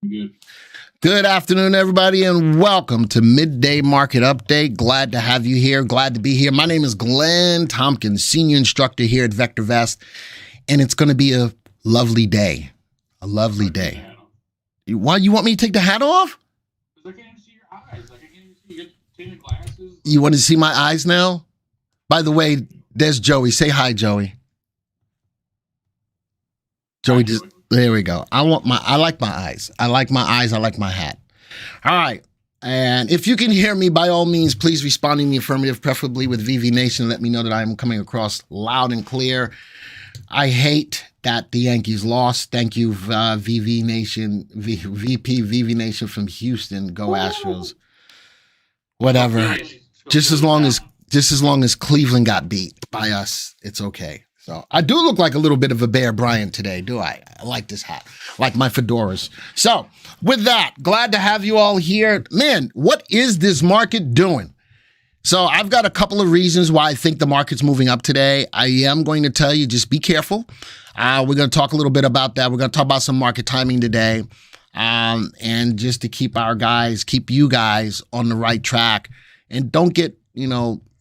Good. Good afternoon, everybody, and welcome to Midday Market Update. Glad to have you here. Glad to be here. My name is Glenn Tompkins, Senior Instructor here at VectorVest, and it's going to be a lovely day. A lovely day. Why, you want me to take the hat off? Because I can't even see your eyes. Like, I can't even see you. Get tinted glasses. You want to see my eyes now? By the way, there's Joey. Say hi, Joey. Joey, just, there we go. I like my eyes. I like my eyes. I like my hat. All right. And if you can hear me, by all means, please respond in the affirmative, preferably with VV Nation. Let me know that I am coming across loud and clear. I hate that the Yankees lost. Thank you, VV Nation, VP VV Nation from Houston. Go Astros. Whatever. Just as long as Cleveland got beat by us, it's okay. So I do look like a little bit of a Bear Bryant today, do I? I like this hat, like my fedoras. So with that, glad to have you all here. Man, what is this market doing? So I've got a couple of reasons why I think the market's moving up today. I am going to tell you, just be careful. We're going to talk a little bit about that. We're going to talk about some market timing today. And just to keep you guys on the right track and don't get,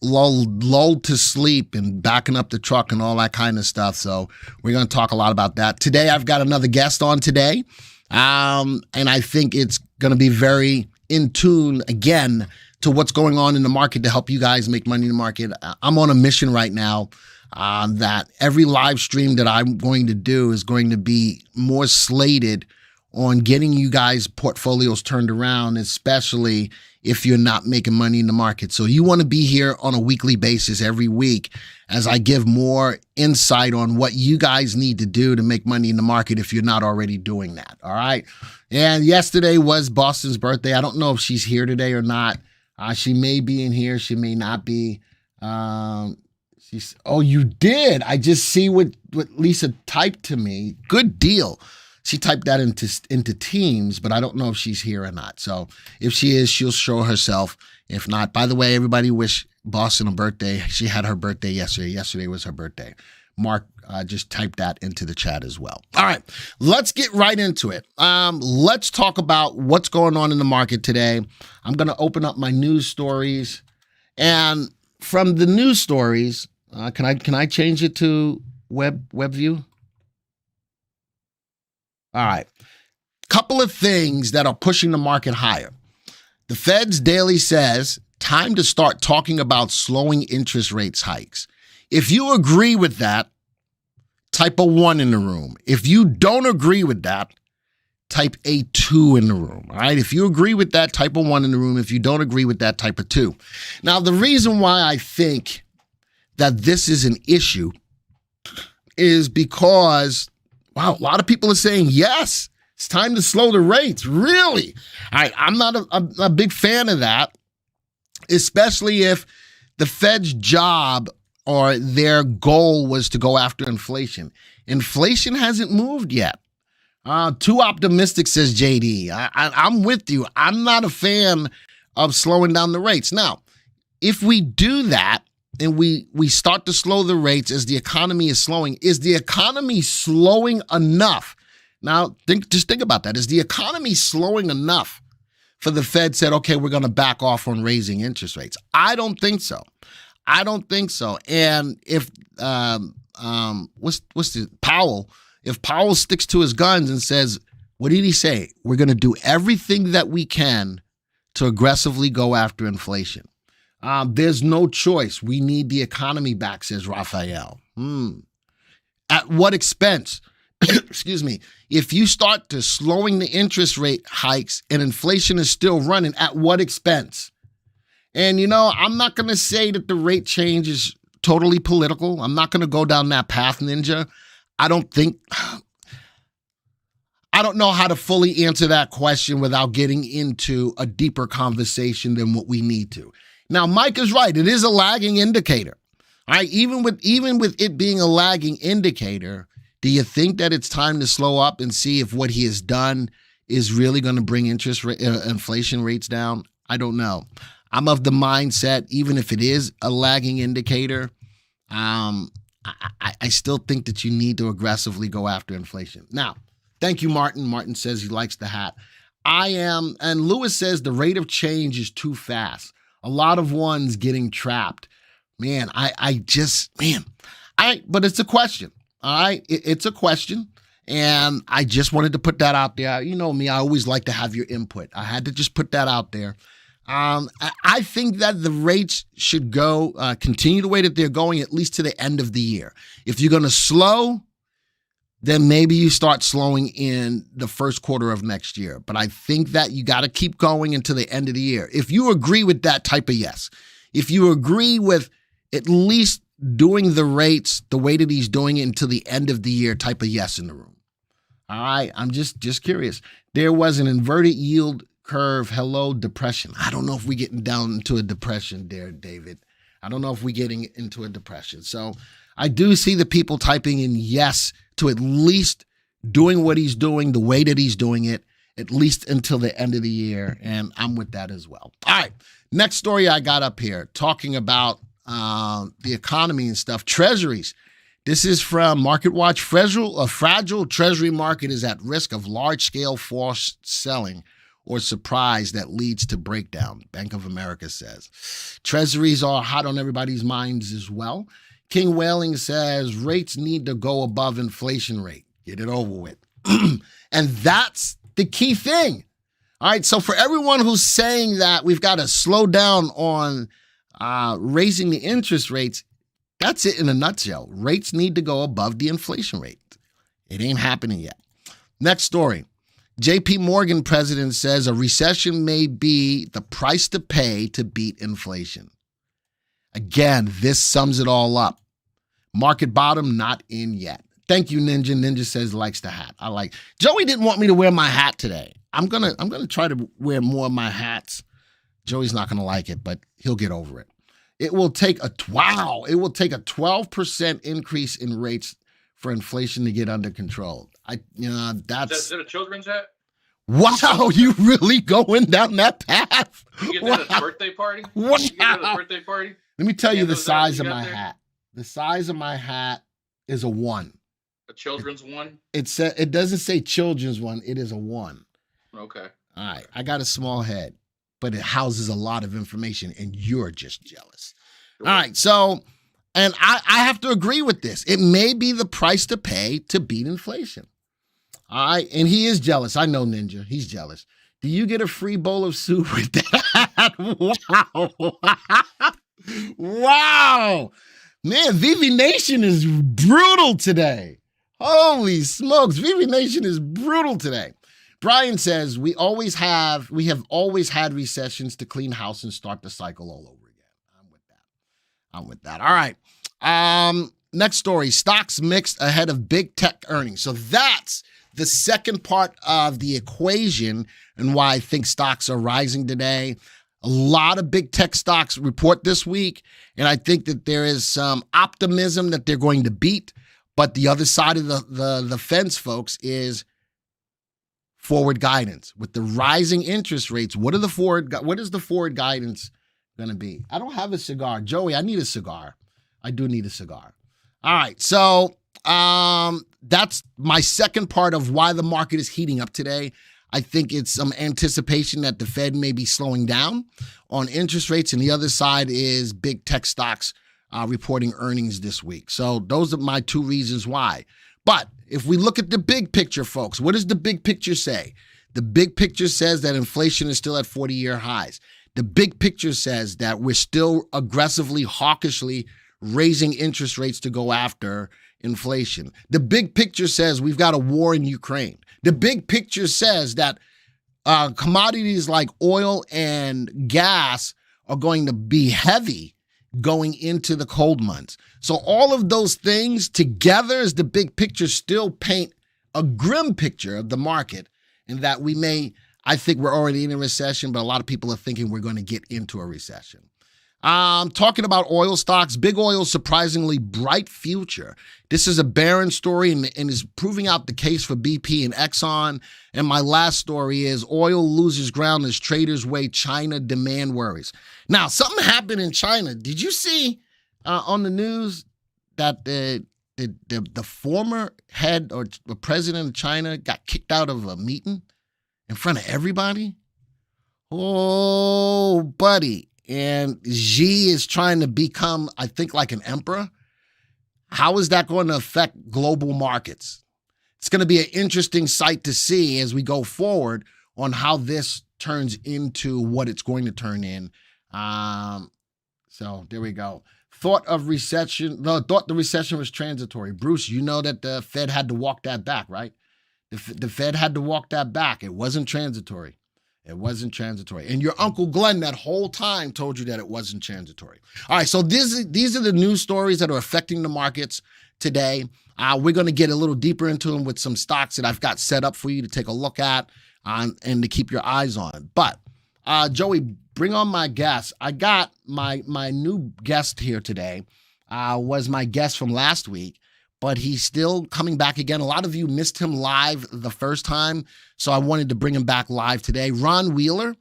lulled to sleep and backing up the truck and all that kind of stuff. So we're going to talk a lot about that. Today, I've got another guest on today. And I think it's going to be very in tune again to what's going on in the market to help you guys make money in the market. I'm on a mission right now that every live stream that I'm going to do is going to be more slated on getting you guys portfolios turned around, especially if you're not making money in the market. So you want to be here on a weekly basis every week as I give more insight on what you guys need to do to make money in the market if you're not already doing that. All right. And yesterday was Boston's birthday. I don't know if she's here today or not. She may be in here. She may not be. Oh, you did. I just see what Lisa typed to me. Good deal. She typed that into Teams, but I don't know if she's here or not. So if she is, she'll show herself. If not, by the way, everybody wish Boston a birthday. She had her birthday yesterday. Yesterday was her birthday. Mark just typed that into the chat as well. All right, let's get right into it. Let's talk about what's going on in the market today. I'm going to open up my news stories. And from the news stories, can I change it to web view? All right. Couple of things that are pushing the market higher. The Fed's daily says, time to start talking about slowing interest rates hikes. If you agree with that, type a 1 in the room. If you don't agree with that, type a 2 in the room. All right. If you agree with that, type a 1 in the room. If you don't agree with that, type a 2. Now, the reason why I think that this is an issue is because, wow, a lot of people are saying, yes, it's time to slow the rates. Really? All right, I'm not a big fan of that, especially if the Fed's job or their goal was to go after inflation. Inflation hasn't moved yet. Too optimistic, says JD. I'm with you. I'm not a fan of slowing down the rates. Now, if we do that, and we start to slow the rates as the economy is slowing. Is the economy slowing enough? Now, just think about that. Is the economy slowing enough for the Fed said, okay, we're going to back off on raising interest rates? I don't think so. I don't think so. And if Powell? If Powell sticks to his guns and says, what did he say? We're going to do everything that we can to aggressively go after inflation. There's no choice. We need the economy back, says Raphael. At what expense? Excuse me. If you start to slowing the interest rate hikes and inflation is still running, at what expense? And, I'm not going to say that the rate change is totally political. I'm not going to go down that path, Ninja. I don't know how to fully answer that question without getting into a deeper conversation than what we need to. Now, Mike is right. It is a lagging indicator. All right, even with it being a lagging indicator, do you think that it's time to slow up and see if what he has done is really going to bring inflation rates down? I don't know. I'm of the mindset, even if it is a lagging indicator, I still think that you need to aggressively go after inflation. Now, thank you, Martin. Martin says he likes the hat. I am, and Lewis says the rate of change is too fast. A lot of ones getting trapped. Man, but it's a question. All right. It's a question. And I just wanted to put that out there. You know me, I always like to have your input. I had to just put that out there. I think that the rates should continue the way that they're going, at least to the end of the year. If you're going to slow, then maybe you start slowing in the first quarter of next year. But I think that you got to keep going until the end of the year. If you agree with that type of yes, if you agree with at least doing the rates the way that he's doing it until the end of the year type of yes in the room. All right, I'm just curious. There was an inverted yield curve. Hello, depression. I don't know if we're getting down into a depression there, David. I don't know if we're getting into a depression. So I do see the people typing in yes to at least doing what he's doing the way that he's doing it, at least until the end of the year. And I'm with that as well. All right, next story I got up here talking about the economy and stuff. Treasuries. This is from MarketWatch. A fragile treasury market is at risk of large-scale forced selling or surprise that leads to breakdown, Bank of America says. Treasuries are hot on everybody's minds as well. King Whaling says rates need to go above inflation rate. Get it over with. And that's the key thing. All right, so for everyone who's saying that we've got to slow down on raising the interest rates, that's it in a nutshell. Rates need to go above the inflation rate. It ain't happening yet. Next story. JP Morgan president says a recession may be the price to pay to beat inflation. Again, this sums it all up. Market bottom not in yet. Thank you, Ninja. Ninja says likes the hat. I like. Joey didn't want me to wear my hat today. I'm gonna try to wear more of my hats. Joey's not gonna like it, but he'll get over it. It will take a 12% increase in rates for inflation to get under control. Is that a children's hat? Wow, you really going down that path? You get that at a birthday party? Wow. You get that at a birthday party? Let me tell you the size of my hat. The size of my hat is a 1. A children's one? It doesn't say children's one. It is a 1. Okay. All right. I got a small head, but it houses a lot of information, and you're just jealous. Sure. All right. So, and I have to agree with this. It may be the price to pay to beat inflation. All right. And he is jealous. I know, Ninja. He's jealous. Do you get a free bowl of soup with that? Wow. Wow. Man, VV Nation is brutal today. Holy smokes. VV Nation is brutal today. Brian says, we have always had recessions to clean house and start the cycle all over again. I'm with that. All right. Next story. Stocks mixed ahead of big tech earnings. So that's the second part of the equation and why I think stocks are rising today. A lot of big tech stocks report this week, and I think that there is some optimism that they're going to beat. But the other side of the fence, folks, is forward guidance. With the rising interest rates, what is the forward guidance going to be? I don't have a cigar. Joey, I need a cigar. I do need a cigar. All right, so that's my second part of why the market is heating up today. I think it's some anticipation that the Fed may be slowing down on interest rates, and the other side is big tech stocks reporting earnings this week. So those are my two reasons why. But if we look at the big picture, folks, what does the big picture say? The big picture says that inflation is still at 40-year highs. The big picture says that we're still aggressively, hawkishly raising interest rates to go after inflation. The big picture says we've got a war in Ukraine. The big picture says that commodities like oil and gas are going to be heavy going into the cold months. So all of those things together as the big picture still paint a grim picture of the market, and that I think we're already in a recession, but a lot of people are thinking we're going to get into a recession. Talking about oil stocks, big oil, surprisingly bright future. This is a barren story and is proving out the case for BP and Exxon. And my last story is oil loses ground as traders weigh China demand worries. Now, something happened in China. Did you see on the news that the former head or president of China got kicked out of a meeting in front of everybody. Oh, buddy. And Xi is trying to become, I think, like an emperor. How is that going to affect global markets? It's going to be an interesting sight to see as we go forward on how this turns into what it's going to turn in. So there we go. Thought the recession was transitory. Bruce, you know that the Fed had to walk that back, right? The Fed had to walk that back. It wasn't transitory. It wasn't transitory. And your Uncle Glenn that whole time told you that it wasn't transitory. All right, so these are the news stories that are affecting the markets today. We're going to get a little deeper into them with some stocks that I've got set up for you to take a look at and to keep your eyes on. But, Joey, bring on my guest. I got my new guest here today, was my guest from last week, but he's still coming back again. A lot of you missed him live the first time, so I wanted to bring him back live today. Ron Wheeler,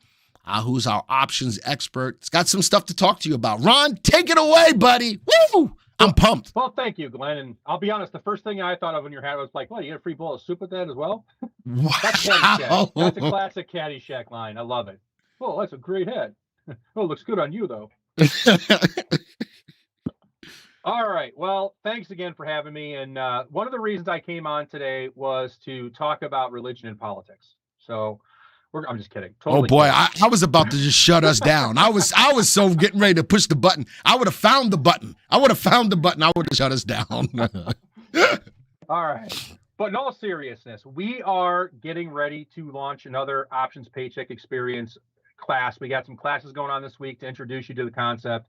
who's our options expert. He's got some stuff to talk to you about. Ron, take it away, buddy. Woo! I'm pumped. Well, thank you, Glenn. And I'll be honest, the first thing I thought of when you had was like, what, you get a free bowl of soup with that as well? Wow. That's Caddyshack. That's a classic Caddyshack line. I love it. Oh, that's a great head. Oh, looks good on you, though. All right. Well, thanks again for having me. And one of the reasons I came on today was to talk about religion and politics. So I'm just kidding. Totally oh boy, kidding. I was about to just shut us down. I was so getting ready to push the button. I would have found the button. I would have shut us down. All right. But in all seriousness, we are getting ready to launch another options paycheck experience class. We got some classes going on this week to introduce you to the concept.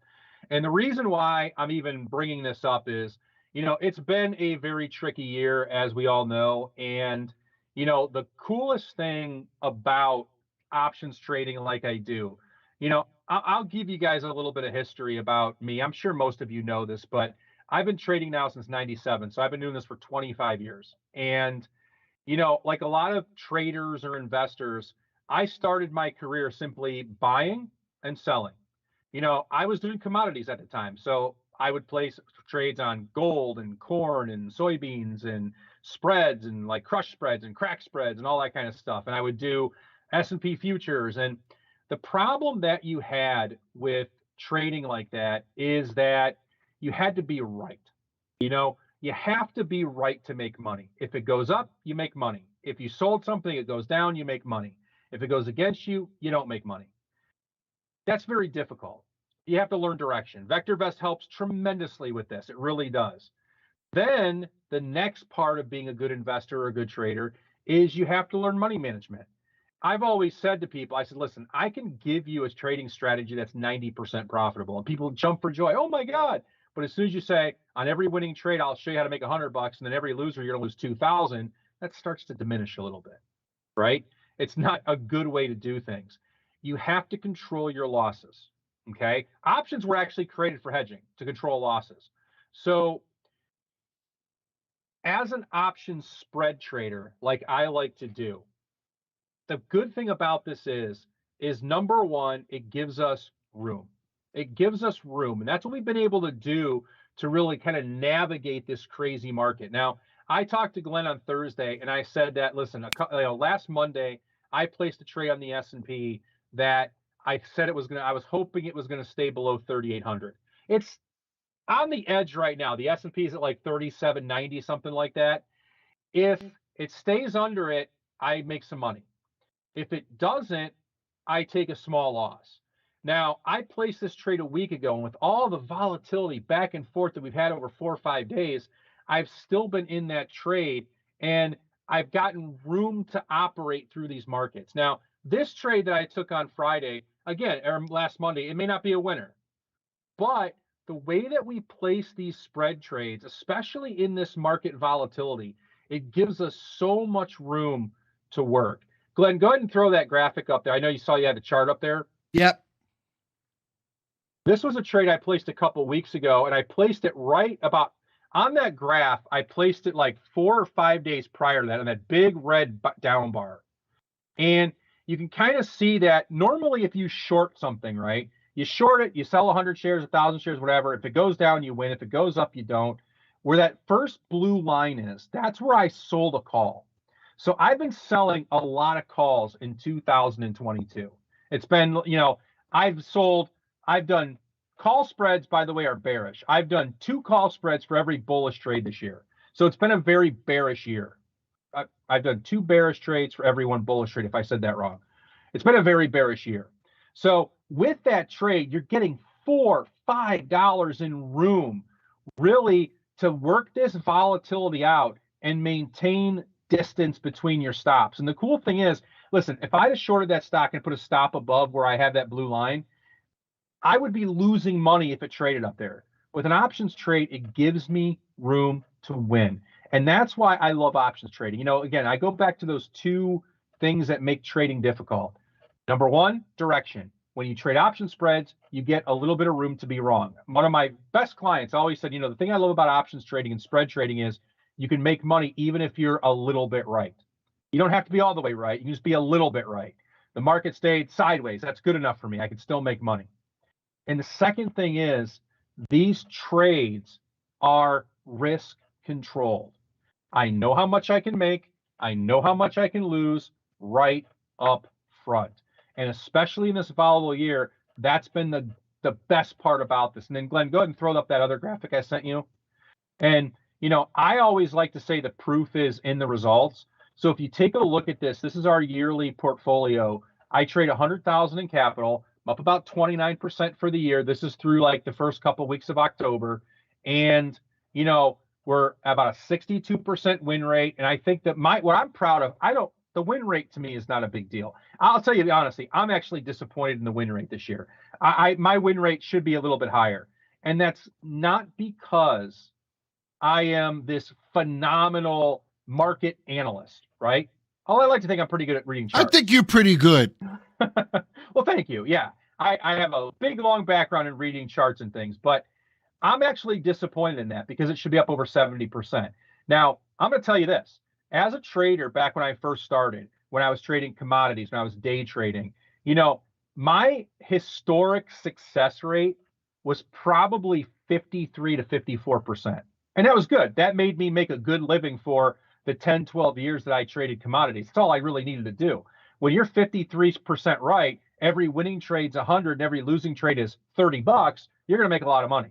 And the reason why I'm even bringing this up is, it's been a very tricky year, as we all know. And, the coolest thing about options trading like I do, I'll give you guys a little bit of history about me. I'm sure most of you know this, but I've been trading now since 97. So I've been doing this for 25 years. And, like a lot of traders or investors, I started my career simply buying and selling. I was doing commodities at the time. So I would place trades on gold and corn and soybeans and spreads and like crush spreads and crack spreads and all that kind of stuff. And I would do S&P futures. And the problem that you had with trading like that is that you had to be right. You have to be right to make money. If it goes up, you make money. If you sold something, it goes down, you make money. If it goes against you, you don't make money. That's very difficult. You have to learn direction. VectorVest helps tremendously with this. It really does. Then the next part of being a good investor or a good trader is you have to learn money management. I've always said to people, I said, listen, I can give you a trading strategy that's 90% profitable. And people jump for joy. Oh my God. But as soon as you say, on every winning trade, I'll show you how to make $100, and then every loser, you're going to lose 2,000, that starts to diminish a little bit, right? It's not a good way to do things. You have to control your losses. Okay. Options were actually created for hedging, to control losses. So as an options spread trader, like I like to do, the good thing about this is number one, it gives us room. It gives us room. And that's what we've been able to do to really kind of navigate this crazy market. Now, I talked to Glenn on Thursday and I said that, listen, last Monday, I placed a trade on the S&P that I said I was hoping it was going to stay below 3,800. It's on the edge right now. The S&P is at like 3,790, something like that. If it stays under it, I make some money. If it doesn't, I take a small loss. Now, I placed this trade a week ago, and with all the volatility back and forth that we've had over 4 or 5 days, I've still been in that trade, and I've gotten room to operate through these markets. Now, this trade that I took on Friday, again, or last Monday, it may not be a winner, but the way that we place these spread trades, especially in this market volatility, it gives us so much room to work. Glenn, go ahead and throw that graphic up there. I know you saw you had the chart up there. Yep. This was a trade I placed a couple of weeks ago, and I placed it right about on that graph. I placed it like 4 or 5 days prior to that on that big red down bar. And you can kind of see that normally if you short something, right, you short it, you sell 100 shares, 1,000 shares, whatever. If it goes down, you win. If it goes up, you don't. Where that first blue line is, that's where I sold a call. So I've been selling a lot of calls in 2022. It's been, I've done call spreads, by the way, are bearish. I've done 2 call spreads for every bullish trade this year. So it's been a very bearish year. I've done 2 bearish trades for every 1 bullish trade, if I said that wrong. It's been a very bearish year. So with that trade, you're getting $4, $5 in room really to work this volatility out and maintain distance between your stops. And the cool thing is, listen, if I'd have shorted that stock and put a stop above where I have that blue line, I would be losing money if it traded up there. With an options trade, it gives me room to win. And that's why I love options trading. Again, I go back to those 2 things that make trading difficult. Number 1, direction. When you trade option spreads, you get a little bit of room to be wrong. One of my best clients always said, the thing I love about options trading and spread trading is you can make money even if you're a little bit right. You don't have to be all the way right. You can just be a little bit right. The market stayed sideways. That's good enough for me. I can still make money. And the second thing is these trades are risk controlled. I know how much I can make. I know how much I can lose right up front. And especially in this volatile year, that's been the best part about this. And then Glenn, go ahead and throw up that other graphic I sent you. And, I always like to say the proof is in the results. So if you take a look at this, this is our yearly portfolio. I trade 100,000 in capital. I'm up about 29% for the year. This is through like the first couple of weeks of October. And, we're about a 62% win rate. And I think that what I'm proud of, the win rate to me is not a big deal. I'll tell you honestly, I'm actually disappointed in the win rate this year. My win rate should be a little bit higher. And that's not because I am this phenomenal market analyst, right? I like to think I'm pretty good at reading charts. I think you're pretty good. Well, thank you. Yeah. I have a big, long background in reading charts and things, but I'm actually disappointed in that because it should be up over 70%. Now, I'm going to tell you this. As a trader, back when I first started, when I was trading commodities, when I was day trading, my historic success rate was probably 53 to 54%. And that was good. That made me make a good living for the 10, 12 years that I traded commodities. That's all I really needed to do. When you're 53% right, every winning trade's 100 and every losing trade is $30, you're going to make a lot of money.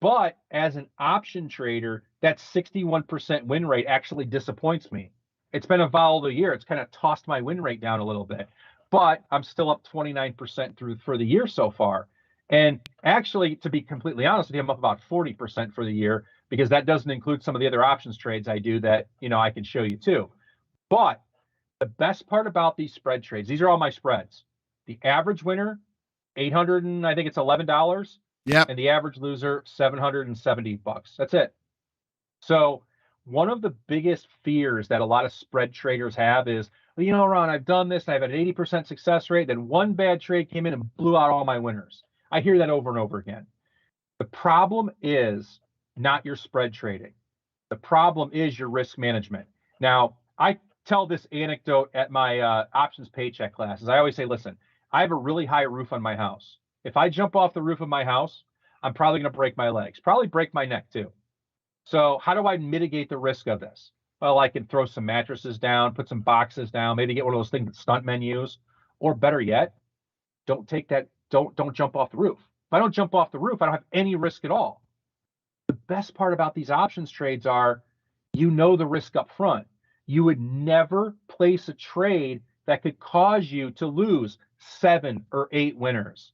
But as an option trader, that 61% win rate actually disappoints me. It's been a volatile year. It's kind of tossed my win rate down a little bit, but I'm still up 29% for the year so far. And actually, to be completely honest with you, I'm up about 40% for the year because that doesn't include some of the other options trades I do that, I can show you too. But the best part about these spread trades, these are all my spreads. The average winner, $800 and I think it's $11. Yeah. And the average loser, $770. That's it. So one of the biggest fears that a lot of spread traders have is, Ron, I've done this and I've had an 80% success rate. Then one bad trade came in and blew out all my winners. I hear that over and over again. The problem is not your spread trading. The problem is your risk management. Now, I tell this anecdote at my options paycheck classes. I always say, listen, I have a really high roof on my house. If I jump off the roof of my house, I'm probably going to break my legs, probably break my neck too. So how do I mitigate the risk of this? Well, I can throw some mattresses down, put some boxes down, maybe get one of those things that stuntmen use, or better yet, don't jump off the roof. If I don't jump off the roof, I don't have any risk at all. The best part about these options trades are, the risk up front. You would never place a trade that could cause you to lose 7 or 8 winners.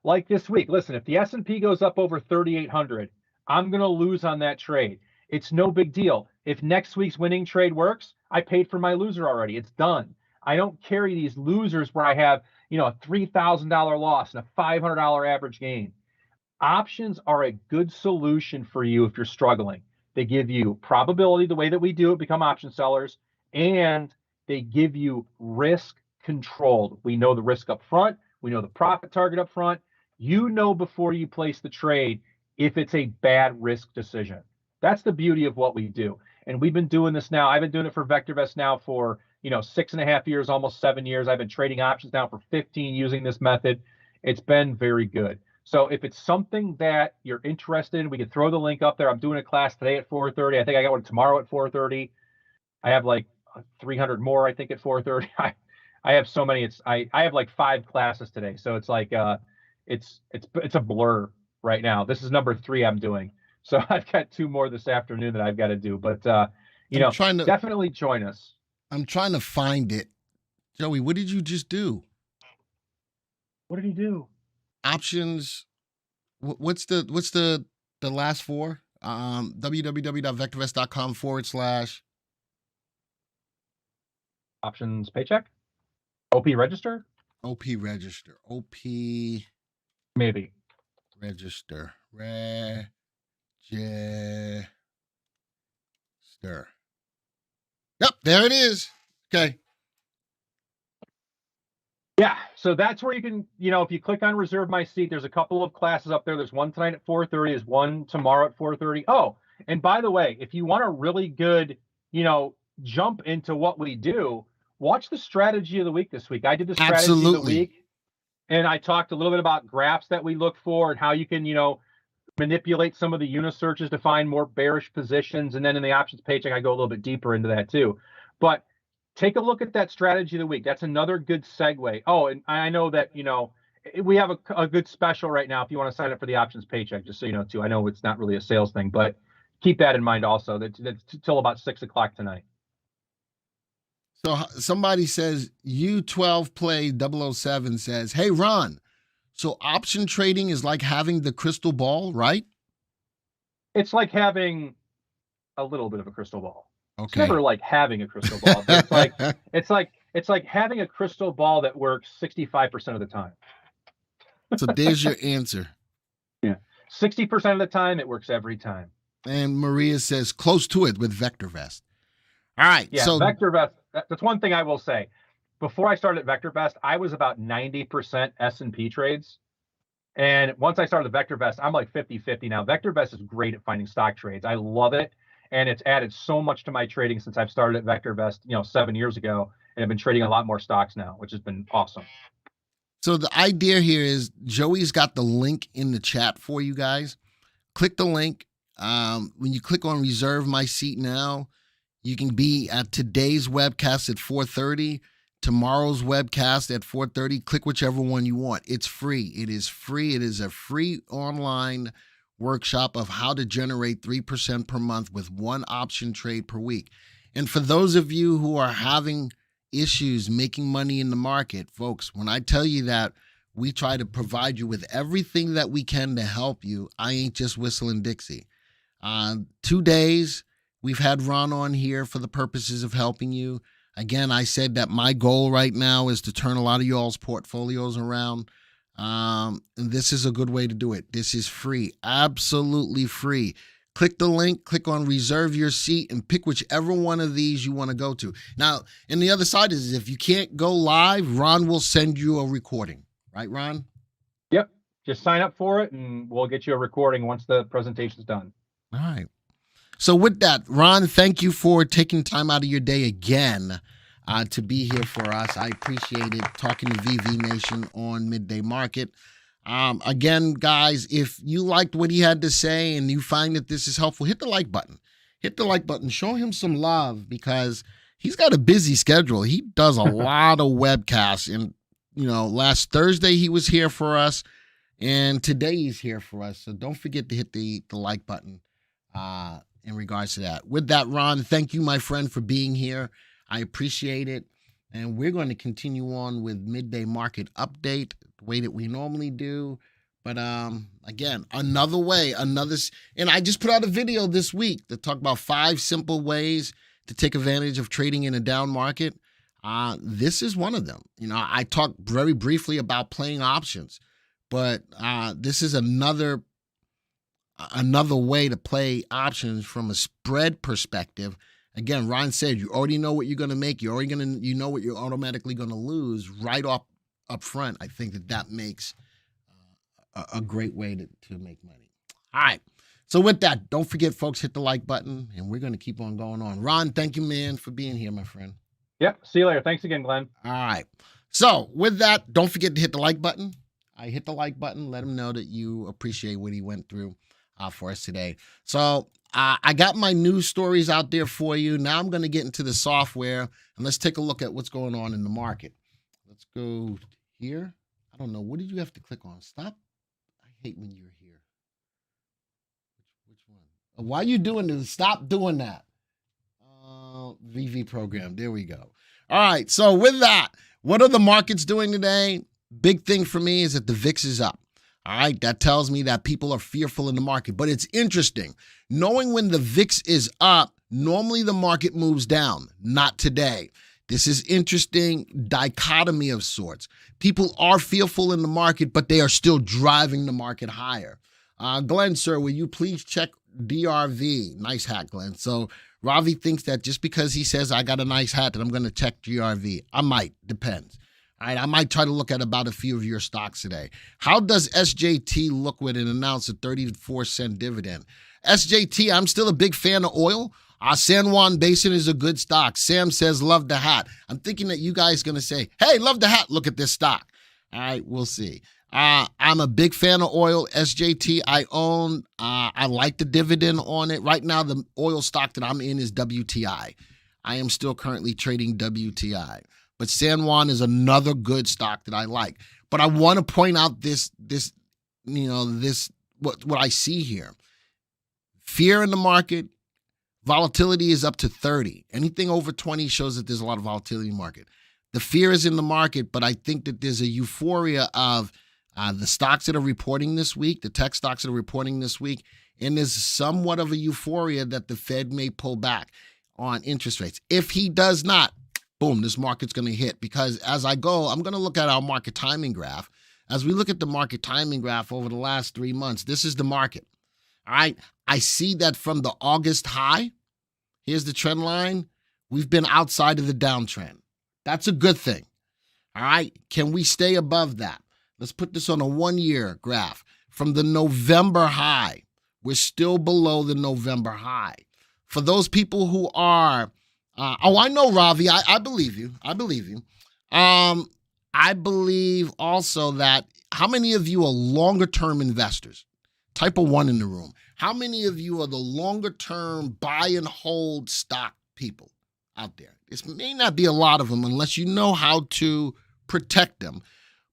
Like this week, listen, if the S&P goes up over 3,800, I'm going to lose on that trade. It's no big deal. If next week's winning trade works, I paid for my loser already. It's done. I don't carry these losers where I have, a $3,000 loss and a $500 average gain. Options are a good solution for you if you're struggling. They give you probability, the way that we do it, become option sellers, and they give you risk controlled. We know the risk up front. We know the profit target up front. Before you place the trade if it's a bad risk decision. That's the beauty of what we do. And we've been doing this now. I've been doing it for VectorVest now for 6.5 years, almost 7 years. I've been trading options now for 15 using this method. It's been very good. So if it's something that you're interested in, we can throw the link up there. I'm doing a class today at 4:30. I think I got one tomorrow at 4:30. I have like 300 more, I think, at 4:30. I have so many. I have like 5 classes today, so it's like it's a blur right now. This is number 3 I'm doing, so I've got 2 more this afternoon that I've got to do. But definitely join us. I'm trying to find it. Joey, what did you just do? What did he do? Options. What's the last 4? www.vectorvest.com/ options paycheck. OP register. OP register. OP maybe register. Register. Yep, there it is. Okay. Yeah, so that's where you can, if you click on reserve my seat, there's a couple of classes up there. There's one tonight at 4:30, there's one tomorrow at 4:30. Oh, and by the way, if you want a really good, jump into what we do, watch the strategy of the week this week. I did the strategy of the week, and I talked a little bit about graphs that we look for and how you can, manipulate some of the unisearches to find more bearish positions. And then in the options paycheck, I go a little bit deeper into that too. But take a look at that strategy of the week. That's another good segue. Oh, and I know that, we have a good special right now if you want to sign up for the options paycheck, just so you know, too. I know it's not really a sales thing, but keep that in mind also. That's till about 6 o'clock tonight. So somebody says, U12 Play 007 says, hey, Ron, so option trading is like having the crystal ball, right? It's like having a little bit of a crystal ball. Okay. It's never like having a crystal ball, but it's like having a crystal ball that works 65% of the time. So there's your answer. Yeah. 60% of the time, it works every time. And Maria says close to it with VectorVest. All right. Yeah, so VectorVest, that's one thing I will say. Before I started at VectorVest, I was about 90% S&P trades. And once I started at VectorVest, I'm like 50-50 now. VectorVest is great at finding stock trades. I love it. And it's added so much to my trading since I've started at VectorVest, 7 years ago. And I've been trading a lot more stocks now, which has been awesome. So the idea here is Joey's got the link in the chat for you guys. Click the link. When you click on reserve my seat now, you can be at today's webcast at 4:30, tomorrow's webcast at 4:30. Click whichever one you want. It's free. It is free. It is a free online workshop of how to generate 3% per month with one option trade per week. And for those of you who are having issues making money in the market, folks, when I tell you that we try to provide you with everything that we can to help you, I ain't just whistling Dixie. 2 days, we've had Ron on here for the purposes of helping you. Again, I said that my goal right now is to turn a lot of y'all's portfolios around. And this is a good way to do it. This is free, absolutely free. Click the link, click on reserve your seat, and pick whichever one of these you want to go to. Now, and the other side is if you can't go live, Ron will send you a recording. Right, Ron? Yep. Just sign up for it, and we'll get you a recording once the presentation's done. All right. So with that, Ron, thank you for taking time out of your day again to be here for us. I appreciate it, talking to VV Nation on Midday Market. Again, guys, if you liked what he had to say and you find that this is helpful, hit the like button. Hit the like button. Show him some love because he's got a busy schedule. He does a lot of webcasts. And, last Thursday he was here for us, and today he's here for us. So don't forget to hit the like button in regards to that. With that, Ron, thank you, my friend, for being here. I appreciate it. And we're going to continue on with Midday Market Update, the way that we normally do. But again, and I just put out a video this week that talked about 5 simple ways to take advantage of trading in a down market. This is one of them. I talked very briefly about playing options, but this is another way to play options from a spread perspective. Again, Ron said you already know what you're going to make. You know what you're automatically going to lose right up front. I think that makes a great way to make money. All right. So with that, don't forget, folks, hit the like button, and we're going to keep on going on. Ron, thank you, man, for being here, my friend. Yep. See you later. Thanks again, Glenn. All right. So with that, don't forget to hit the like button. I hit the like button. Let him know that you appreciate what he went through for us today. So I got my news stories out there for you. Now I'm going to get into the software, and let's take a look at what's going on in the market. Let's go here. I don't know. What did you have to click on? Stop. I hate when you're here. Which one? Why are you doing this? Stop doing that. VV program. There we go. All right. So with that, what are the markets doing today? Big thing for me is that the VIX is up. All right. That tells me that people are fearful in the market. But it's interesting. Knowing when the VIX is up, normally the market moves down. Not today. This is interesting dichotomy of sorts. People are fearful in the market, but they are still driving the market higher. Glenn, sir, will you please check DRV? Nice hat, Glenn. So Ravi thinks that just because he says I got a nice hat that I'm going to check GRV. I might. Depends. All right, I might try to look at about a few of your stocks today. How does SJT look when it announced a 34-cent dividend? SJT, I'm still a big fan of oil. San Juan Basin is a good stock. Sam says, love the hat. I'm thinking that you guys are going to say, hey, love the hat. Look at this stock. All right, we'll see. I'm a big fan of oil. SJT, I own. I like the dividend on it. Right now, the oil stock that I'm in is WTI. I am still currently trading WTI. But San Juan is another good stock that I like. But I want to point out what I see here. Fear in the market. Volatility is up to 30. Anything over 20 shows that there's a lot of volatility in the market. The fear is in the market, but I think that there's a euphoria of the stocks that are reporting this week, the tech stocks that are reporting this week, and there's somewhat of a euphoria that the Fed may pull back on interest rates. If he does not, boom, this market's going to hit. Because as I go, I'm going to look at our market timing graph. As we look at the market timing graph over the last 3 months, this is the market. All right. I see that from the August high, here's the trend line, we've been outside of the downtrend. That's a good thing. All right. Can we stay above that? Let's put this on a 1-year graph. From the November high, we're still below the November high. For those people who are, I know, Ravi, I believe you. I believe you. I believe also that how many of you are longer-term investors? Type of 1 in the room. How many of you are the longer-term buy and hold stock people out there? This may not be a lot of them unless you know how to protect them.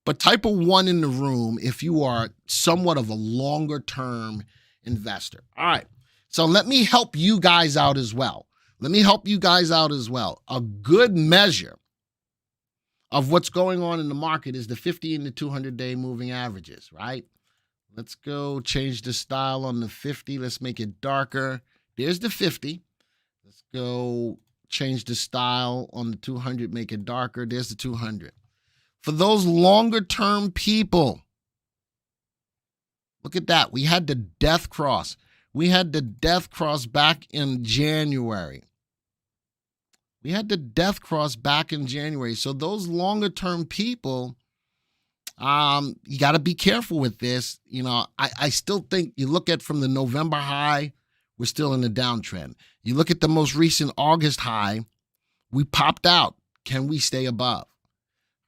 But type of 1 in the room if you are somewhat of a longer-term investor. All right. So let me help you guys out as well. A good measure of what's going on in the market is the 50 and the 200-day moving averages, right? Let's go change the style on the 50. Let's make it darker. There's the 50. Let's go change the style on the 200, make it darker. There's the 200. For those longer-term people, look at that. We had the death cross. Back in January. So those longer-term people, you got to be careful with this. You know, I still think you look at from the November high, we're still in a downtrend. You look at the most recent August high, we popped out. Can we stay above?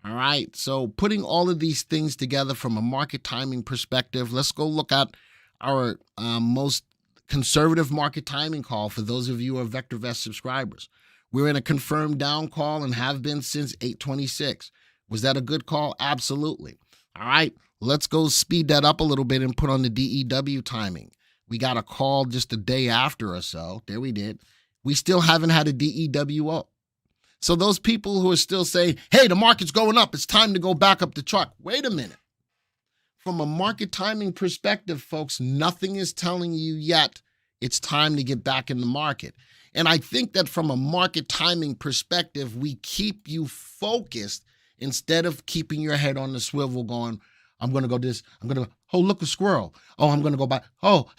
All right. So putting all of these things together from a market timing perspective, let's go look at our most conservative market timing call for those of you who are VectorVest subscribers. We're in a confirmed down call and have been since 8:26. Was that a good call? Absolutely. All right, let's go speed that up a little bit and put on the DEW timing. We got a call just a day after or so. There we did. We still haven't had a DEW up. So those people who are still saying, hey, the market's going up, it's time to go back up the truck. Wait a minute. From a market timing perspective, folks, nothing is telling you yet it's time to get back in the market. And I think that from a market timing perspective, we keep you focused instead of keeping your head on the swivel going, I'm going to go this, oh, look, a squirrel. Oh, I'm going to go by. Oh,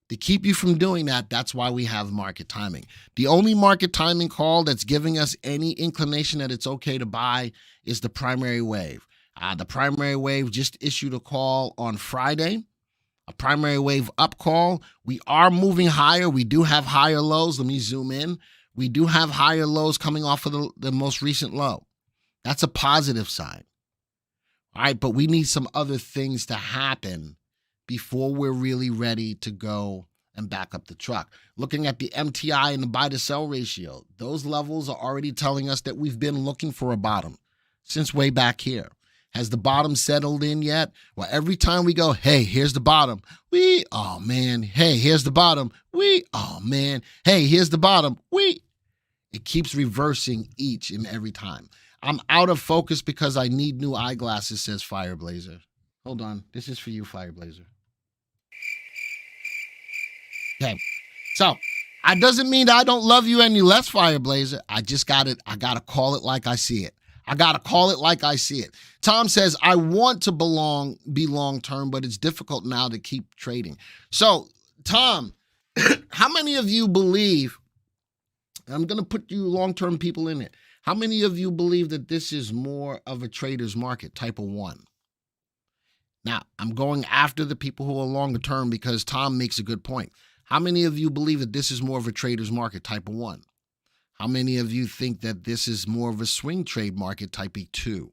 to keep you from doing that, that's why we have market timing. The only market timing call that's giving us any inclination that it's okay to buy is the primary wave. The primary wave just issued a call on Friday, a primary wave up call. We are moving higher. We do have higher lows. Let me zoom in. We do have higher lows coming off of the most recent low. That's a positive sign. All right, but we need some other things to happen before we're really ready to go and back up the truck. Looking at the MTI and the buy to sell ratio, those levels are already telling us that we've been looking for a bottom since way back here. Has the bottom settled in yet? Well, every time we go, hey, here's the bottom. Oh man, hey, here's the bottom. Oh man, hey, here's the bottom. It keeps reversing each and every time. I'm out of focus because I need new eyeglasses, says Fireblazer. Hold on, this is for you, Fireblazer. Okay, so that doesn't mean that I don't love you any less, Fireblazer. I just got it. I got to call it like I see it. Tom says, I want to be long-term, but it's difficult now to keep trading. So, Tom, how many of you believe, I'm going to put you long-term people in it. How many of you believe that this is more of a trader's market, type of 1? Now, I'm going after the people who are longer term because Tom makes a good point. How many of you believe that this is more of a trader's market, type of 1? How many of you think that this is more of a swing trade market, type of 2?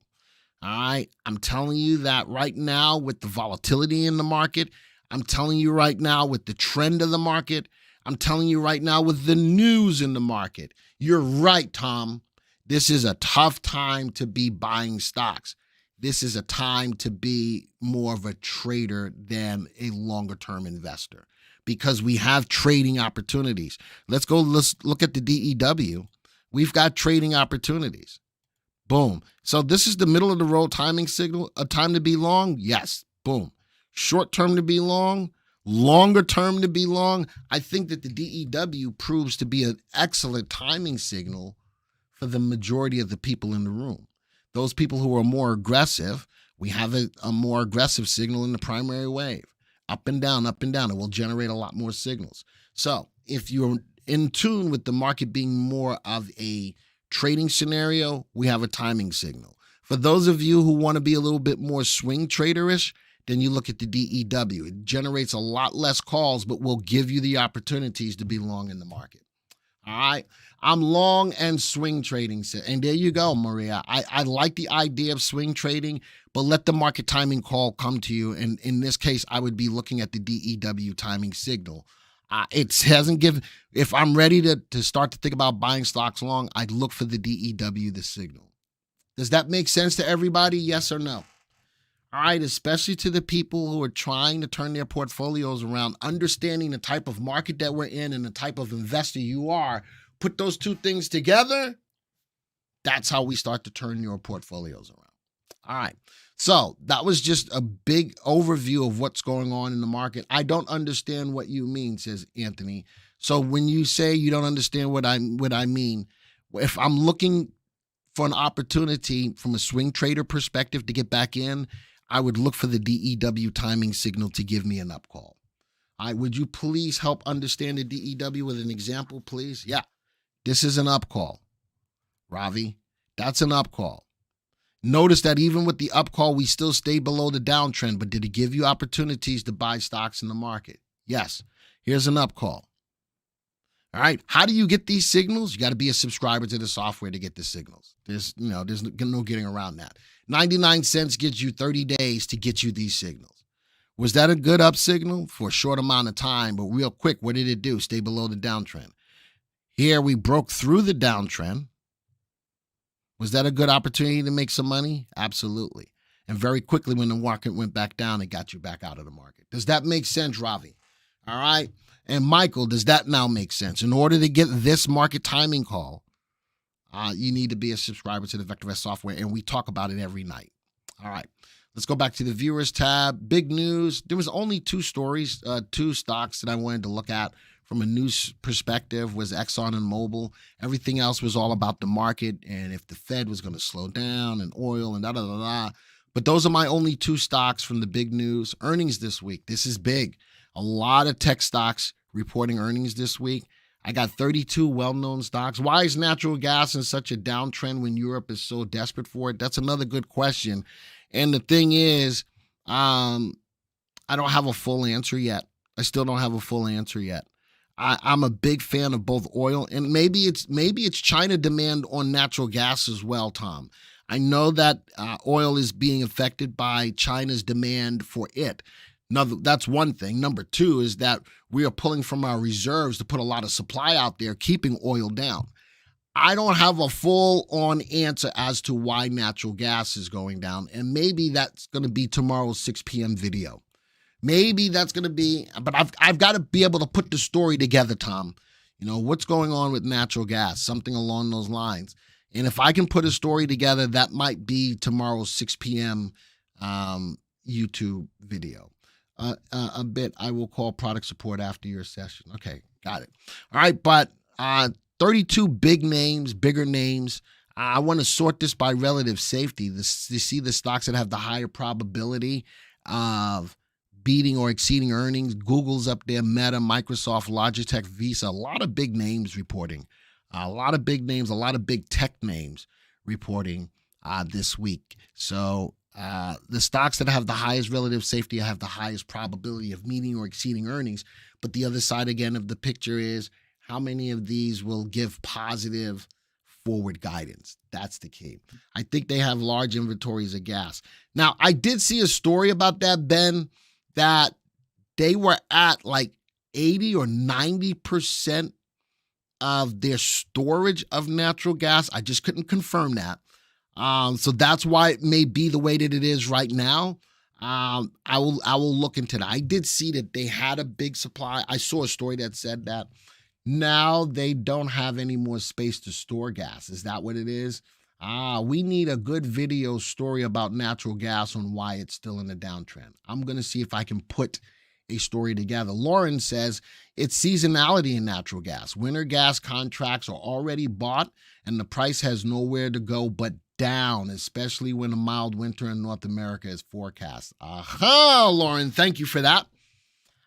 All right, I'm telling you that right now with the volatility in the market, I'm telling you right now with the trend of the market, I'm telling you right now with the news in the market. You're right, Tom. This is a tough time to be buying stocks. This is a time to be more of a trader than a longer-term investor because we have trading opportunities. Let's look at the DEW. We've got trading opportunities. Boom. So this is the middle of the road timing signal, a time to be long? Yes. Boom. Short term to be long, longer term to be long. I think that the DEW proves to be an excellent timing signal for the majority of the people in the room. Those people who are more aggressive, we have a more aggressive signal in the primary wave. Up and down, it will generate a lot more signals. So if you're in tune with the market being more of a trading scenario, we have a timing signal. For those of you who want to be a little bit more swing traderish, then you look at the DEW. It generates a lot less calls, but will give you the opportunities to be long in the market. All right. I'm long and swing trading. And there you go, Maria. I like the idea of swing trading, but let the market timing call come to you. And in this case, I would be looking at the DEW timing signal. It hasn't given, if I'm ready to start to think about buying stocks long, I'd look for the DEW, the signal. Does that make sense to everybody? Yes or no? All right, especially to the people who are trying to turn their portfolios around, understanding the type of market that we're in and the type of investor you are, put those two things together, that's how we start to turn your portfolios around. All right, so that was just a big overview of what's going on in the market. I don't understand what you mean, says Anthony. So when you say you don't understand what I mean, if I'm looking for an opportunity from a swing trader perspective to get back in, I would look for the DEW timing signal to give me an up call. All right, would you please help understand the DEW with an example, please? Yeah, this is an up call. Ravi, that's an up call. Notice that even with the up call, we still stay below the downtrend, but did it give you opportunities to buy stocks in the market? Yes, here's an up call. All right, how do you get these signals? You got to be a subscriber to the software to get the signals. There's no getting around that. 99 cents gets you 30 days to get you these signals. Was that a good up signal for a short amount of time? But real quick, what did it do? Stay below the downtrend. Here we broke through the downtrend. Was that a good opportunity to make some money? Absolutely. And very quickly when the market went back down, it got you back out of the market. Does that make sense, Ravi? All right. And Michael, does that now make sense? In order to get this market timing call, you need to be a subscriber to the VectorVest software, and we talk about it every night. All right, let's go back to the viewers tab. Big news. There was only two stocks that I wanted to look at from a news perspective was Exxon and Mobil. Everything else was all about the market and if the Fed was going to slow down and oil and da-da-da-da. But those are my only two stocks from the big news. Earnings this week. This is big. A lot of tech stocks reporting earnings this week. I got 32 well-known stocks. Why is natural gas in such a downtrend when Europe is so desperate for it? That's another good question. And the thing is, I don't have a full answer yet. I still don't have a full answer yet. I'm a big fan of both oil and maybe it's China demand on natural gas as well, Tom. I know that oil is being affected by China's demand for it. That's one thing. Number two is that we are pulling from our reserves to put a lot of supply out there, keeping oil down. I don't have a full-on answer as to why natural gas is going down, and maybe that's going to be tomorrow's 6 p.m. video. Maybe that's going to be, but I've got to be able to put the story together, Tom. You know, what's going on with natural gas, something along those lines. And if I can put a story together, that might be tomorrow's 6 p.m. YouTube video. A bit, I will call product support after your session. Okay, got it. All right, but 32 bigger names. I want to sort this by relative safety. You see the stocks that have the higher probability of beating or exceeding earnings. Google's up there, Meta, Microsoft, Logitech, Visa. A lot of big names reporting. A lot of big names, a lot of big tech names reporting this week. So the stocks that have the highest relative safety have the highest probability of meeting or exceeding earnings. But the other side, again, of the picture is how many of these will give positive forward guidance. That's the key. I think they have large inventories of gas. Now, I did see a story about that, Ben, that they were at like 80 or 90% of their storage of natural gas. I just couldn't confirm that. So that's why it may be the way that it is right now. I will look into that. I did see that they had a big supply. I saw a story that said that now they don't have any more space to store gas. Is that what it is? We need a good video story about natural gas on why it's still in the downtrend. I'm going to see if I can put a story together. Lauren says it's seasonality in natural gas. Winter gas contracts are already bought and the price has nowhere to go but down, especially when a mild winter in North America is forecast. Aha, Lauren, thank you for that.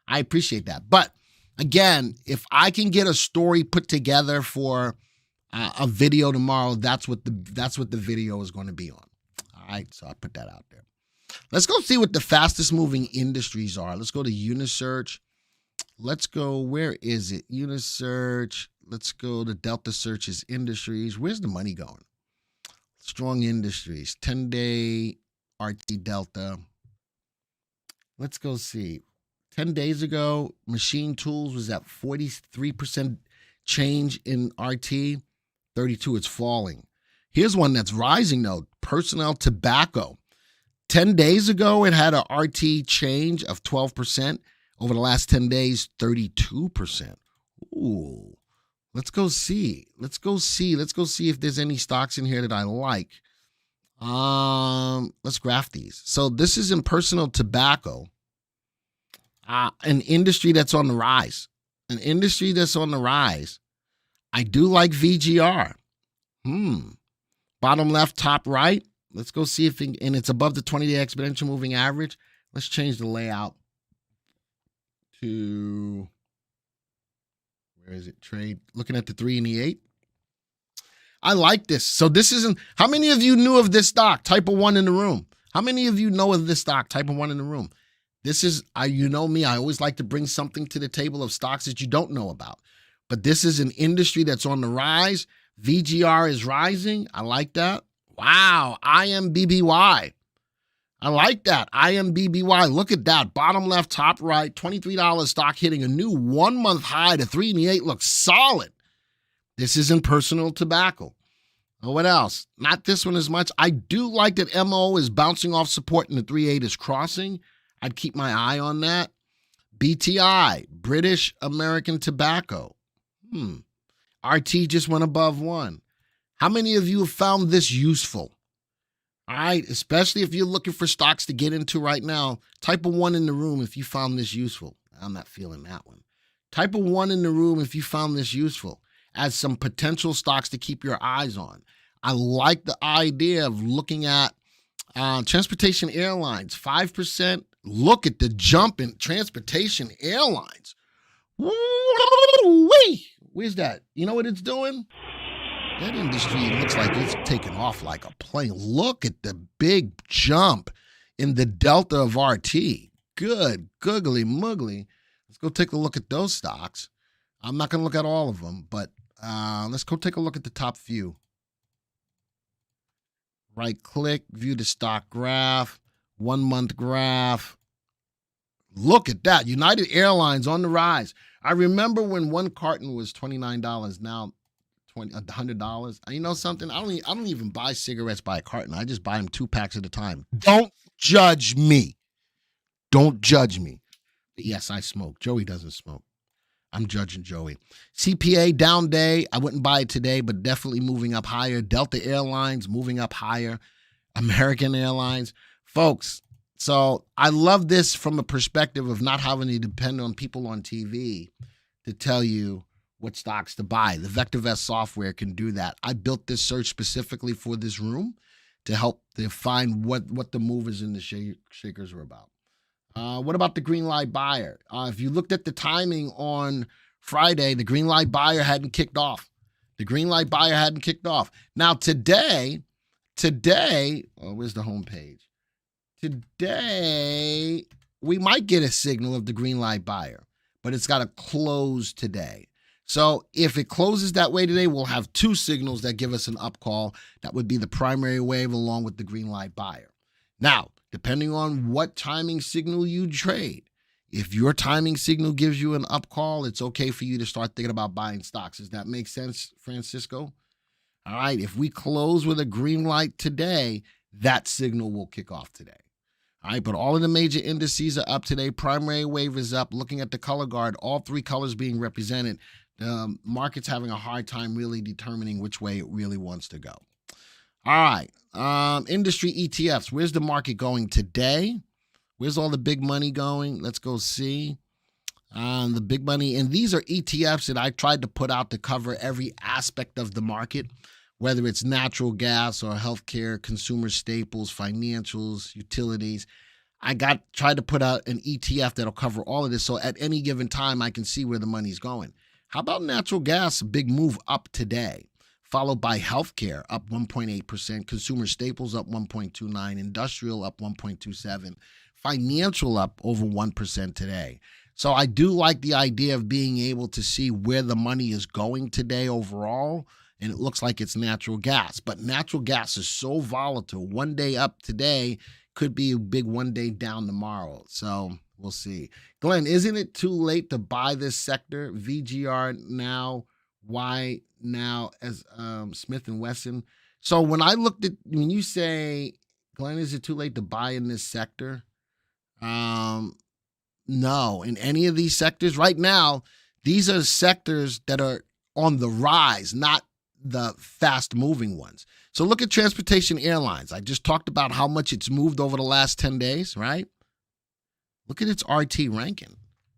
I appreciate that. But again, if I can get a story put together for a video tomorrow, that's what the video is going to be on. All right, so I put that out there. Let's go see what the fastest moving industries are. Let's go to Unisearch. Let's go, where is it? Unisearch. Let's go to Delta Search's industries. Where's the money going? Strong industries, 10-day RT Delta. Let's go see. 10 days ago, machine tools was at 43% change in RT. 32, it's falling. Here's one that's rising though, personnel tobacco. 10 days ago, it had a RT change of 12%. Over the last 10 days, 32%. Ooh, let's go see. Let's go see if there's any stocks in here that I like. Let's graph these. So this is in personal tobacco, an industry that's on the rise. An industry that's on the rise. I do like VGR. Bottom left, top right. Let's go see if and it's above the 20-day exponential moving average. Let's change the layout to, where is it? Trade. Looking at the 3 and the 8. I like this. So this isn't, how many of you knew of this stock? Type of 1 in the room. How many of you know of this stock? Type of 1 in the room. This is, you know me, I always like to bring something to the table of stocks that you don't know about. But this is an industry that's on the rise. VGR is rising. I like that. Wow. IMBBY. I like that. IMBBY. Look at that. Bottom left, top right. $23 stock hitting a new 1-month high. The 3 and the 8 looks solid. This is in personal tobacco. Oh, what else? Not this one as much. I do like that MO is bouncing off support and the 3.8 is crossing. I'd keep my eye on that. BTI, British American Tobacco. RT just went above 1. How many of you have found this useful? All right, especially if you're looking for stocks to get into right now, type of 1 in the room if you found this useful. I'm not feeling that one. Type of 1 in the room if you found this useful as some potential stocks to keep your eyes on. I like the idea of looking at transportation airlines, 5%. Look at the jump in transportation airlines. Woo-wee. Where's that? You know what it's doing? That industry looks like it's taking off like a plane. Look at the big jump in the delta of RT. Good, googly muggly. Let's go take a look at those stocks. I'm not going to look at all of them, but let's go take a look at the top few. Right click, view the stock graph, 1-month graph. Look at that. United Airlines on the rise. I remember when one carton was $29, now $100. You know something? I don't even buy cigarettes by a carton. I just buy them 2 packs at a time. Don't judge me. Don't judge me. But yes, I smoke. Joey doesn't smoke. I'm judging Joey. CPA down day. I wouldn't buy it today, but definitely moving up higher. Delta Airlines moving up higher. American Airlines. Folks, so I love this from a perspective of not having to depend on people on TV to tell you what stocks to buy. The VectorVest software can do that. I built this search specifically for this room to help define what the movers and the shakers are about. What about the green light buyer? If you looked at the timing on Friday, the green light buyer hadn't kicked off. The green light buyer hadn't kicked off. Now today, where's the home page? Today, we might get a signal of the green light buyer, but it's got to close today. So if it closes that way today, we'll have 2 signals that give us an up call. That would be the primary wave along with the green light buyer. Now, depending on what timing signal you trade, if your timing signal gives you an up call, it's okay for you to start thinking about buying stocks. Does that make sense, Francisco? All right, if we close with a green light today, that signal will kick off today. All right, but all of the major indices are up today. Primary wave is up. Looking at the color guard, all 3 colors being represented. The market's having a hard time really determining which way it really wants to go. All right, industry ETFs. Where's the market going today? Where's all the big money going? Let's go see the big money. And these are ETFs that I tried to put out to cover every aspect of the market, whether it's natural gas or healthcare, consumer staples, financials, utilities. I tried to put out an ETF that'll cover all of this. So at any given time, I can see where the money's going. How about natural gas? A big move up today, followed by healthcare up 1.8%, consumer staples up 1.29%, industrial up 1.27%, financial up over 1% today. So I do like the idea of being able to see where the money is going today overall, and it looks like it's natural gas. But natural gas is so volatile. One day up today could be a big one day down tomorrow. So we'll see. Glenn, isn't it too late to buy this sector? VGR now, why now as Smith & Wesson? So when you say, Glenn, is it too late to buy in this sector? No, in any of these sectors right now, these are sectors that are on the rise, not the fast moving ones. So look at transportation airlines. I just talked about how much it's moved over the last 10 days, right? Look at its RT ranking.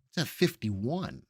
It's at 51.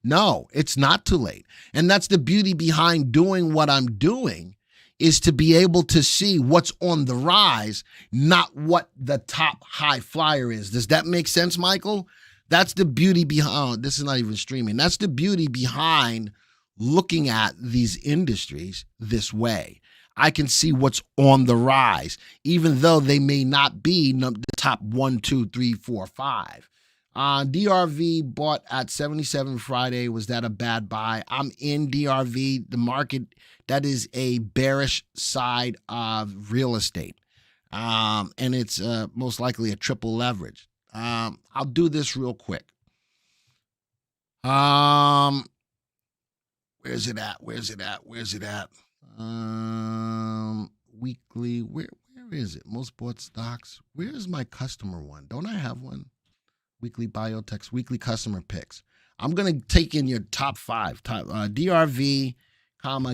No, it's not too late. And that's the beauty behind doing what I'm doing, is to be able to see what's on the rise, not what the top high flyer is. Does that make sense, Michael? That's the beauty behind, this is not even streaming. That's the beauty behind looking at these industries this way. I can see what's on the rise, even though they may not be the top 1, 2, 3, 4, 5. DRV bought at 77 Friday. Was that a bad buy? I'm in DRV. The market, that is a bearish side of real estate. And it's most likely a triple leverage. I'll do this real quick. Where's it at? Weekly, where is it? Most bought stocks. Where's my customer one? Don't I have one? Weekly biotechs, weekly customer picks. I'm going to take in your top 5. DRV,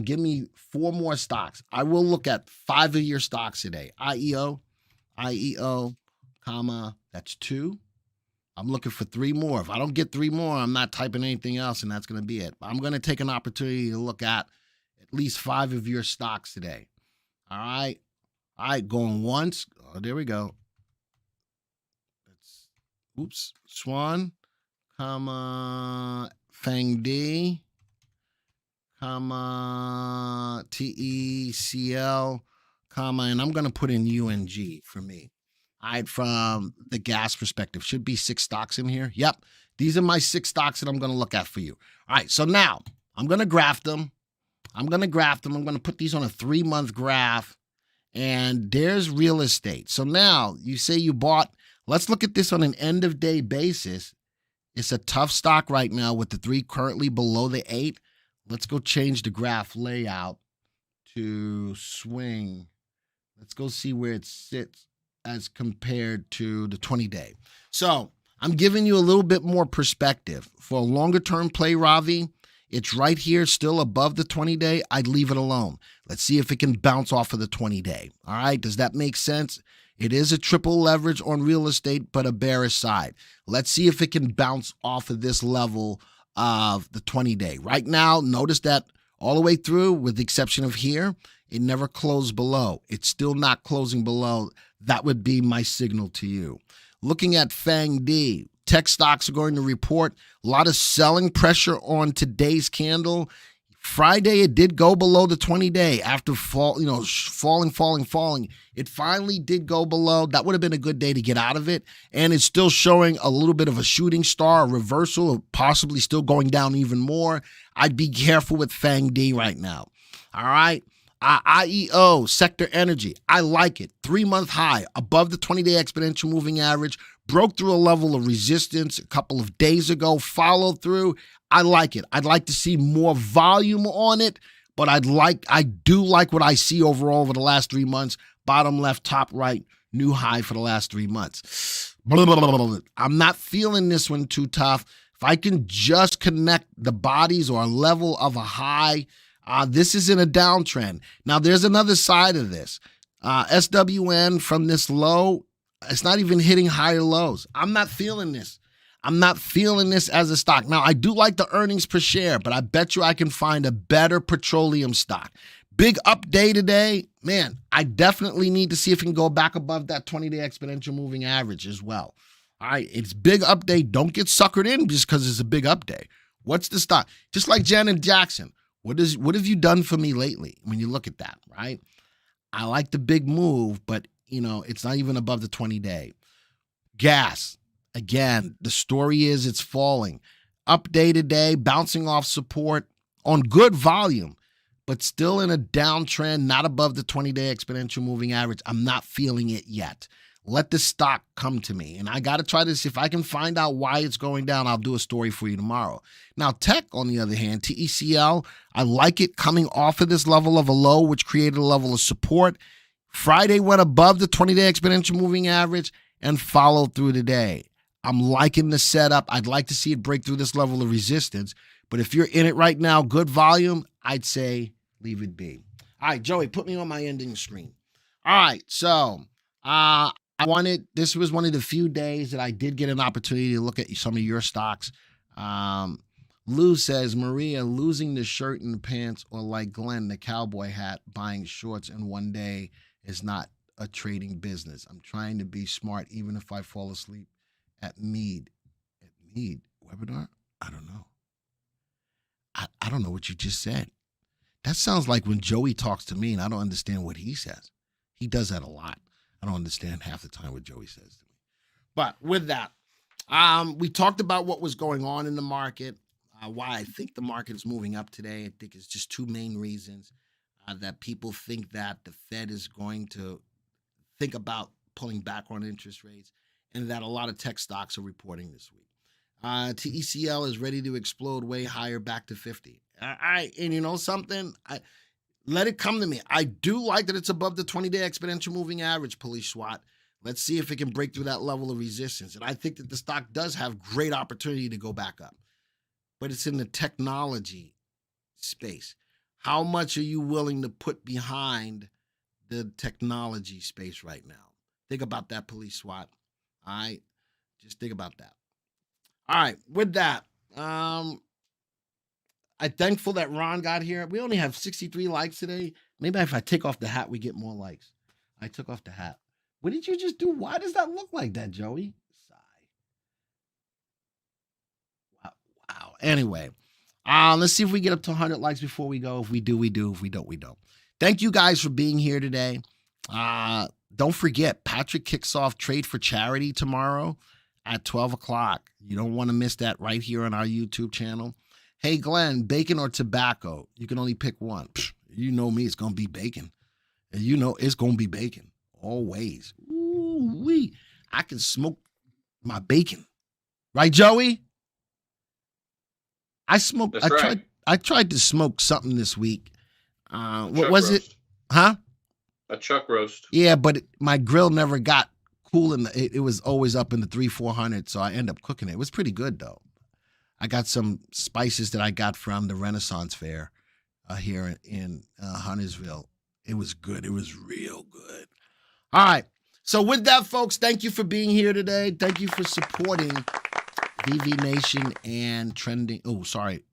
give me 4 more stocks. I will look at 5 of your stocks today. IEO, that's 2. I'm looking for 3 more. If I don't get 3 more, I'm not typing anything else, and that's going to be it. I'm going to take an opportunity to look at least 5 of your stocks today. All right, going once. Oh, there we go. Swan, Fang D, TECL, and I'm going to put in UNG for me. All right, from the gas perspective, should be 6 stocks in here. Yep, these are my 6 stocks that I'm going to look at for you. All right, so now I'm going to graph them. I'm going to put these on a 3-month graph, and there's real estate. So now you say you bought Let's look at this on an end of day basis. It's a tough stock right now with the 3 currently below the 8. Let's go change the graph layout to swing. Let's go see where it sits as compared to the 20-day. So I'm giving you a little bit more perspective. For a longer term play, Ravi, it's right here still above the 20-day. I'd leave it alone. Let's see if it can bounce off of the 20-day. All right, does that make sense? It is a triple leverage on real estate, but a bearish side. Let's see if it can bounce off of this level of the 20-day. Right now, notice that all the way through, with the exception of here, it never closed below. It's still not closing below. That would be my signal to you. Looking at FANG-D, tech stocks are going to report a lot of selling pressure on today's candle. Friday, it did go below the 20-day after falling. It finally did go below. That would have been a good day to get out of it. And it's still showing a little bit of a shooting star, a reversal, possibly still going down even more. I'd be careful with FANG-D right now. All right. IEO, sector energy. I like it. 3-month high above the 20-day exponential moving average. Broke through a level of resistance a couple of days ago. Followed through. I like it. I'd like to see more volume on it, but I do like what I see overall over the last 3 months. Bottom left, top right, new high for the last 3 months. I'm not feeling this one too tough. If I can just connect the bodies or a level of a high, this is in a downtrend. Now, there's another side of this. SWN from this low, it's not even hitting higher lows. I'm not feeling this. I'm not feeling this as a stock. Now, I do like the earnings per share, but I bet you I can find a better petroleum stock. Big up day today. Man, I definitely need to see if it can go back above that 20-day exponential moving average as well. All right, it's big up day. Don't get suckered in just because it's a big up day. What's the stock? Just like Janet Jackson. What have you done for me lately when you look at that, right? I like the big move, but, it's not even above the 20-day. Gas. Again, the story is it's falling. Up day today, bouncing off support on good volume, but still in a downtrend, not above the 20-day exponential moving average. I'm not feeling it yet. Let the stock come to me. And I got to try this. If I can find out why it's going down, I'll do a story for you tomorrow. Now, tech, on the other hand, TECL, I like it coming off of this level of a low, which created a level of support. Friday went above the 20-day exponential moving average and followed through today. I'm liking the setup. I'd like to see it break through this level of resistance. But if you're in it right now, good volume, I'd say leave it be. All right, Joey, put me on my ending screen. All right, so this was one of the few days that I did get an opportunity to look at some of your stocks. Lou says, Maria, losing the shirt and the pants, or like Glenn, the cowboy hat, buying shorts in one day is not a trading business. I'm trying to be smart even if I fall asleep at Mead webinar? I don't know. I don't know what you just said. That sounds like when Joey talks to me and I don't understand what he says. He does that a lot. I don't understand half the time what Joey says to me. But with that, we talked about what was going on in the market, why I think the market is moving up today. I think it's just 2 main reasons. That people think that the Fed is going to think about pulling back on interest rates, and that a lot of tech stocks are reporting this week. TECL is ready to explode way higher, back to 50. And you know something? Let it come to me. I do like that it's above the 20-day exponential moving average, police SWAT. Let's see if it can break through that level of resistance. And I think that the stock does have great opportunity to go back up. But it's in the technology space. How much are you willing to put behind the technology space right now? Think about that, police SWAT. All right? Just think about that. All right, with that, I'm thankful that Ron got here. We only have 63 likes today. Maybe if I take off the hat, we get more likes. I took off the hat. What did you just do? Why does that look like that, Joey? Sigh. Wow. Anyway, let's see if we get up to 100 likes before we go. If we do, we do. If we don't, we don't. Thank you guys for being here today. Don't forget, Patrick kicks off Trade for Charity tomorrow at 12 o'clock. You don't want to miss that right here on our YouTube channel. Hey, Glenn, bacon or tobacco? You can only pick one. You know me, it's going to be bacon. And you know it's going to be bacon. Always. Ooh-wee. I can smoke my bacon. Right, Joey? I tried to smoke something this week. What was it? Huh? A chuck roast. Yeah, but my grill never got cool it was always up in the 300-400, so I end up cooking it. It was pretty good though. I got some spices that I got from the Renaissance Fair here in Huntersville. It was good. It was real good. All right. So with that, folks, thank you for being here today. Thank you for supporting VV Nation and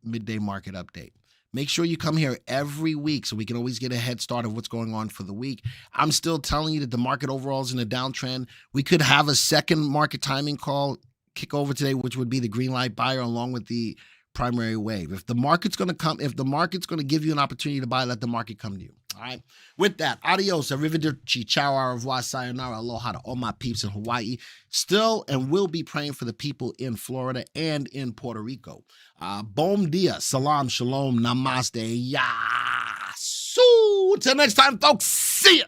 Midday Market Update. Make sure you come here every week so we can always get a head start of what's going on for the week. I'm still telling you that the market overall is in a downtrend. We could have a second market timing call kick over today, which would be the green light buyer along with the primary wave. If the market's going to give you an opportunity to buy, let the market come to you. All right. With that, adios, arrivederci, ciao, au revoir, sayonara, aloha to all my peeps in Hawaii. Still and will be praying for the people in Florida and in Puerto Rico. Bom dia, salam, shalom, namaste, yasu. Until next time, folks, see ya.